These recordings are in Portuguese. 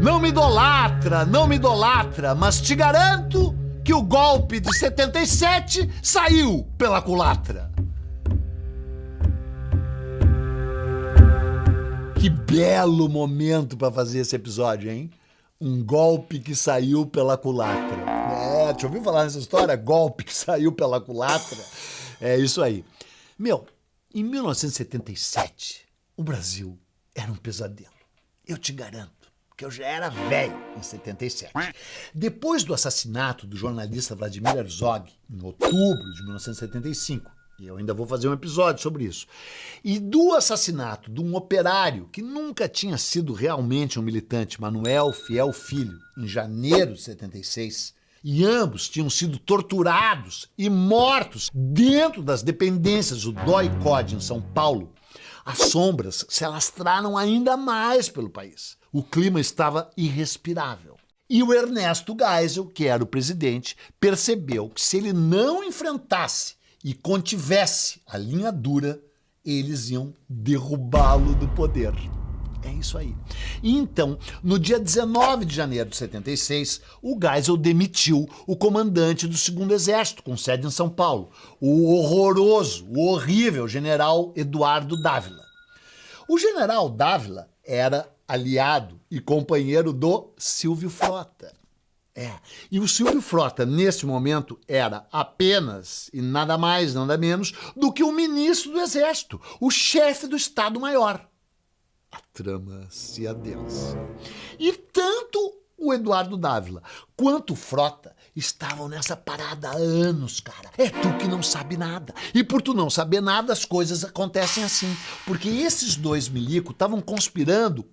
Não me idolatra, mas te garanto que o golpe de 77 saiu pela culatra. Que belo momento para fazer esse episódio, hein? Um golpe que saiu pela culatra. Tu ouviu falar nessa história? Golpe que saiu pela culatra? É isso aí. Em 1977, o Brasil era um pesadelo. Eu te garanto que eu já era velho em 77. Depois do assassinato do jornalista Vladimir Herzog, em outubro de 1975, e eu ainda vou fazer um episódio sobre isso, e do assassinato de um operário que nunca tinha sido realmente um militante, Manuel Fiel Filho, em janeiro de 76, e ambos tinham sido torturados e mortos dentro das dependências do DOI-CODE em São Paulo, as sombras se alastraram ainda mais pelo país. O clima estava irrespirável. E o Ernesto Geisel, que era o presidente, percebeu que se ele não enfrentasse e contivesse a linha dura, eles iam derrubá-lo do poder. É isso aí. E então, no dia 19 de janeiro de 76, o Geisel demitiu o comandante do 2º Exército, com sede em São Paulo, o horroroso, o horrível general Eduardo Dávila. O general Dávila era aliado e companheiro do Silvio Frota. E o Silvio Frota, nesse momento, era apenas e nada mais, nada menos do que o ministro do Exército, o chefe do Estado-Maior. A trama se adensa. E tanto o Eduardo Dávila quanto o Frota estavam nessa parada há anos, cara. É tu que não sabe nada. E por tu não saber nada, as coisas acontecem assim. Porque esses dois milicos estavam conspirando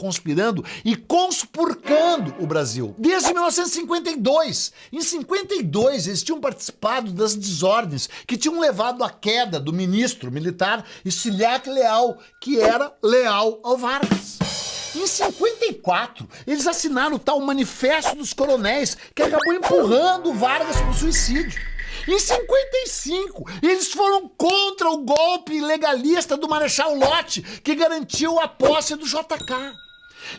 e conspurcando o Brasil. Desde 1952. Em 52, eles tinham participado das desordens que tinham levado à queda do ministro militar Ciliac Leal, que era leal ao Vargas. Em 54, eles assinaram o tal Manifesto dos Coronéis, que acabou empurrando o Vargas para o suicídio. Em 55, eles foram contra o golpe legalista do Marechal Lott, que garantiu a posse do JK.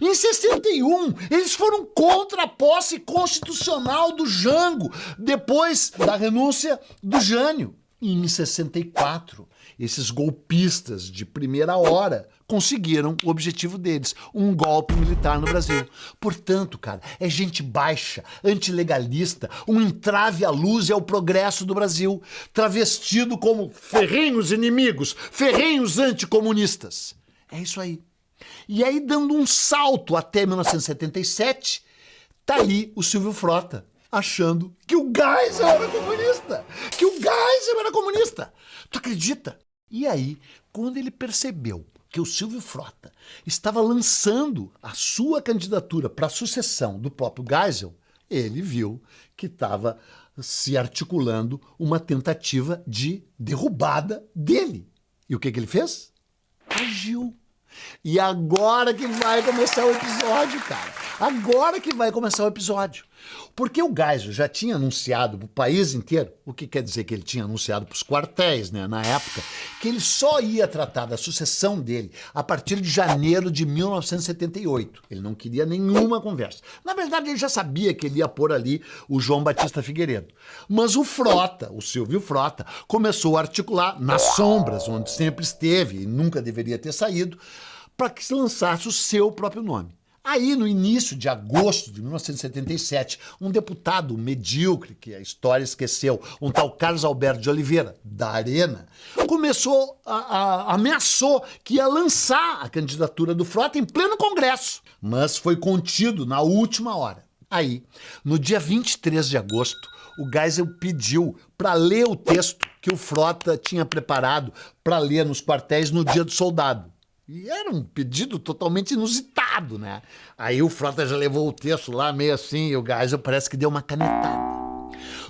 Em 61, eles foram contra a posse constitucional do Jango, depois da renúncia do Jânio. E em 64, esses golpistas de primeira hora conseguiram o objetivo deles, um golpe militar no Brasil. Portanto, cara, é gente baixa, antilegalista, um entrave à luz e ao progresso do Brasil, travestido como ferrenhos inimigos, ferrenhos anticomunistas. É isso aí. E aí, dando um salto até 1977, tá ali o Silvio Frota, achando que o Geisel era comunista. Tu acredita? E aí, quando ele percebeu que o Silvio Frota estava lançando a sua candidatura para a sucessão do próprio Geisel, ele viu que estava se articulando uma tentativa de derrubada dele. E o que ele fez? Agiu. E agora que vai começar o episódio, cara. Agora que vai começar o episódio. Porque o Geisel já tinha anunciado para o país inteiro, o que quer dizer que ele tinha anunciado para os quartéis, né, na época, que ele só ia tratar da sucessão dele a partir de janeiro de 1978. Ele não queria nenhuma conversa. Na verdade, ele já sabia que ele ia pôr ali o João Batista Figueiredo. Mas o Frota, o Silvio Frota, começou a articular nas sombras, onde sempre esteve e nunca deveria ter saído, para que se lançasse o seu próprio nome. Aí, no início de agosto de 1977, um deputado medíocre, que a história esqueceu, um tal Carlos Alberto de Oliveira, da Arena, ameaçou que ia lançar a candidatura do Frota em pleno Congresso, mas foi contido na última hora. Aí, no dia 23 de agosto, o Geisel pediu para ler o texto que o Frota tinha preparado para ler nos quartéis no Dia do Soldado. E era um pedido totalmente inusitado, né? Aí o Frota já levou o texto lá meio assim e o Geisel parece que deu uma canetada.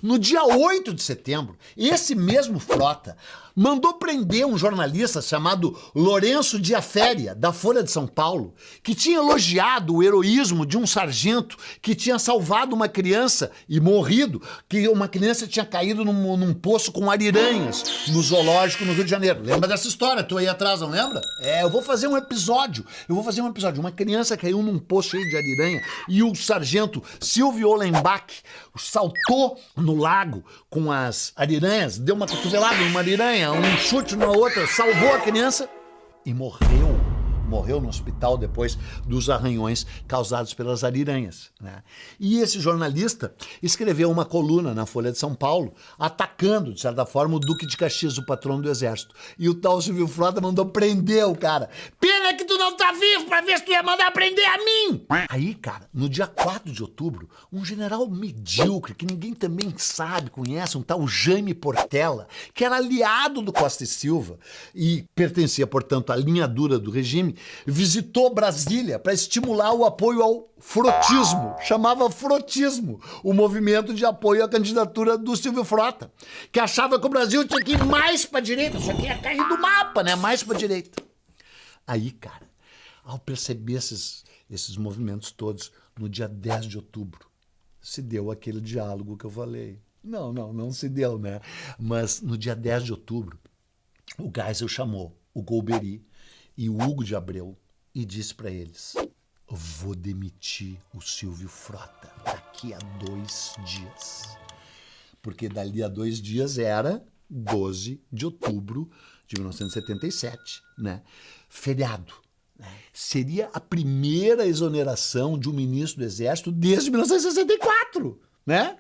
No dia 8 de setembro, esse mesmo Frota mandou prender um jornalista chamado Lourenço de Aféria, da Folha de São Paulo, que tinha elogiado o heroísmo de um sargento que tinha salvado uma criança e morrido, que uma criança tinha caído num poço com ariranhas no zoológico no Rio de Janeiro. Lembra dessa história? Tu aí atrás, não lembra? Eu vou fazer um episódio. Uma criança caiu num poço cheio de ariranha e o sargento Silvio Olenbach saltou no lago com as ariranhas, deu uma cotovelada numa ariranha, um chute na outra, salvou a criança e morreu no hospital depois dos arranhões causados pelas ariranhas, né? E esse jornalista escreveu uma coluna na Folha de São Paulo atacando, de certa forma, o Duque de Caxias, o patrono do exército. E o tal Silvio Frota mandou prender o cara. Pena que tu não tá vivo pra ver se tu ia mandar prender a mim! Aí, cara, no dia 4 de outubro, um general medíocre, que ninguém também sabe, conhece, um tal Jaime Portela, que era aliado do Costa e Silva e pertencia, portanto, à linha dura do regime, visitou Brasília para estimular o apoio ao frotismo, chamava frotismo, o movimento de apoio à candidatura do Silvio Frota, que achava que o Brasil tinha que ir mais para a direita, só que ia cair do mapa, né? Mais para a direita. Aí, cara, ao perceber esses movimentos todos, no dia 10 de outubro, se deu aquele diálogo que eu falei. Não se deu, né? Mas no dia 10 de outubro, o Geisel chamou o Golbery e o Hugo de Abreu e disse para eles: vou demitir o Silvio Frota daqui a 2 dias. Porque dali a 2 dias era 12 de outubro de 1977, né? Feriado. Seria a primeira exoneração de um ministro do Exército desde 1964, né?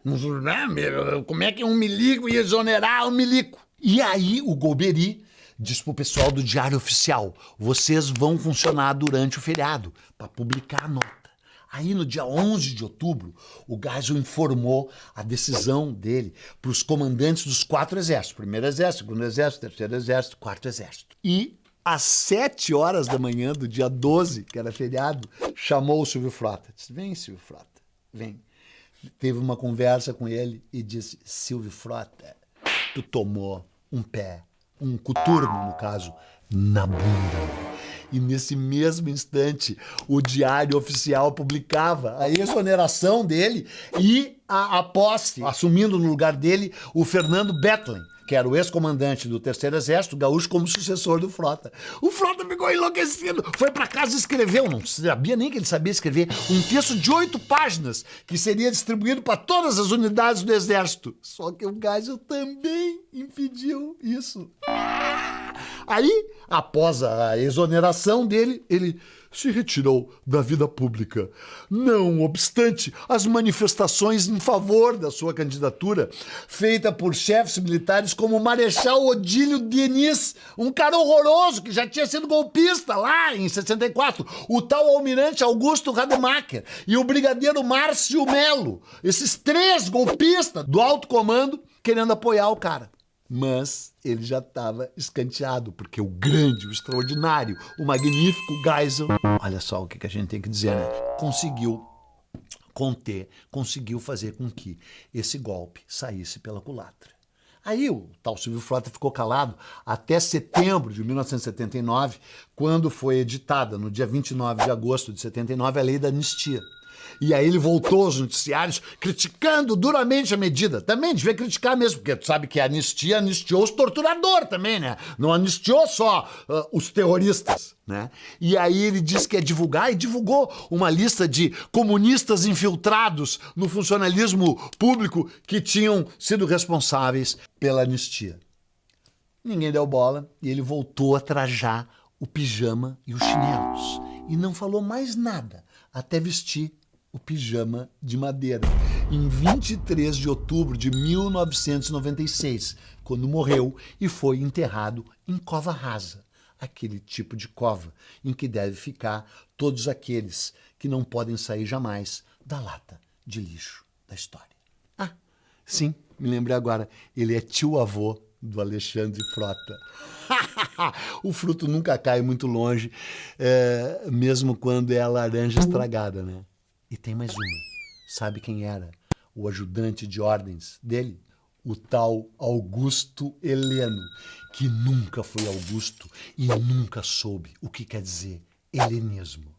Como é que um milico ia exonerar um milico? E aí o Golbery disse pro pessoal do Diário Oficial: vocês vão funcionar durante o feriado para publicar a nota. Aí no dia 11 de outubro, o Geisel informou a decisão dele para os comandantes dos 4 exércitos: primeiro exército, segundo exército, terceiro exército, quarto exército. E às 7 horas da manhã do dia 12, que era feriado, chamou o Silvio Frota. Disse: vem, Silvio Frota, vem. Teve uma conversa com ele e disse: Silvio Frota, tu tomou um pé, um coturno, no caso, na bunda. E nesse mesmo instante, o Diário Oficial publicava a exoneração dele e a posse, assumindo no lugar dele o Fernando Bethlen, que era o ex-comandante do Terceiro Exército Gaúcho, como sucessor do Frota. O Frota ficou enlouquecido, foi para casa e escreveu, não sabia nem que ele sabia escrever, um texto de 8 páginas que seria distribuído para todas as unidades do Exército. Só que o Geisel também impediu isso. Aí, após a exoneração dele, ele se retirou da vida pública. Não obstante as manifestações em favor da sua candidatura, feita por chefes militares como o Marechal Odílio Diniz, um cara horroroso que já tinha sido golpista lá em 64, o tal almirante Augusto Rademacher e o brigadeiro Márcio Melo, esses 3 golpistas do alto comando querendo apoiar o cara. Mas ele já estava escanteado, porque o grande, o extraordinário, o magnífico Geisel, olha só o que a gente tem que dizer, né? Conseguiu conter, conseguiu fazer com que esse golpe saísse pela culatra. Aí o tal Silvio Frota ficou calado até setembro de 1979, quando foi editada, no dia 29 de agosto de 79, a Lei da Anistia. E aí ele voltou aos noticiários criticando duramente a medida. Também devia criticar mesmo, porque tu sabe que a anistia anistiou os torturadores também, né? Não anistiou só os terroristas, né? E aí ele disse que ia divulgar e divulgou uma lista de comunistas infiltrados no funcionalismo público que tinham sido responsáveis pela anistia. Ninguém deu bola e ele voltou a trajar o pijama e os chinelos. E não falou mais nada até vestir o pijama de madeira, em 23 de outubro de 1996, quando morreu e foi enterrado em cova rasa, aquele tipo de cova em que deve ficar todos aqueles que não podem sair jamais da lata de lixo da história. Ah, sim, me lembrei agora, ele é tio-avô do Alexandre Frota. O fruto nunca cai muito longe, mesmo quando é a laranja estragada, né? E tem mais uma. Sabe quem era o ajudante de ordens dele? o tal Augusto Heleno, que nunca foi Augusto e nunca soube o que quer dizer helenismo.